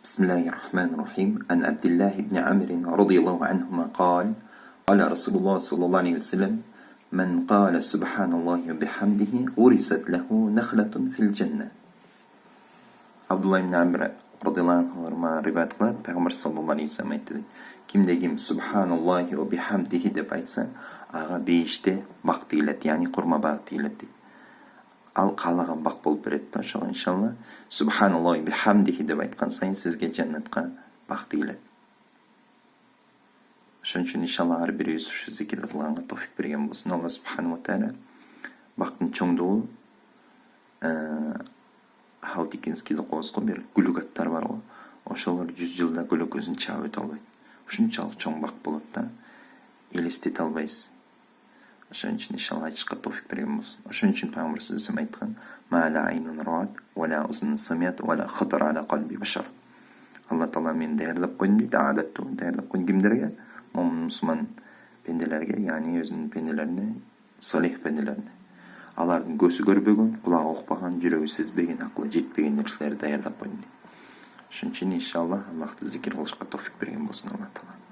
بسم الله الرحمن الرحيم. عن عبد الله بن عمرو رضي الله عنهما قال قال رسول الله صلى الله عليه وسلم: من قال سبحان الله وبحمده غرست له نخلة في الجنة. Abdullah ibn Amr radıyallahu anh rivayet kılar. Peygamber sallallahu aleyhi ve sellem aytdı. Kimde kim Subhanallahi ve bihamdihi dep aytsa, ağa beyişte bak deyiladi, yani kurma bak deyiladi. Al қалаған бақ болып береді да, ошоға иншалла Субханаллахи бихамдихи деп айтқан сайын сізге жәннатқа бақ дейіледі. Ошон үчүн иншалла ар бирибиз ушу зикирди кылганга товфик берген болсун. Алла субханала тааля бактын чоңдугу Халтикинскийде коозго бир гүлүгаттар бар го. Ошолор 100 жылда гүлөкөзүн чаап өтө албайт. Ушунчалык чоң бак болот да, элестете албайсыз. Ошон үчүн иншалла айтышка товфик берген болсун. Ошон үчүн пайгамбар саллаллаху алейхи айткан: "Ма ла айнун раат, ва ла узун самиат, ва ла хатар ала калби башар." Алла Таала мени даярдап койдум дейт, адаттуу даярдап койдум кимдерге? Момун мусулман пенделерге, яни өзүнүн пенделерине, салих пенделерине. Алардын көзү көрбөгөн, кулагы укпаган, жүрөгү сезбеген, акылы жетпеген нерселерди даярдап койдум дейт. Ошон үчүн иншалла Аллахты зикир кылышка товфик берген болсун Алла Таала.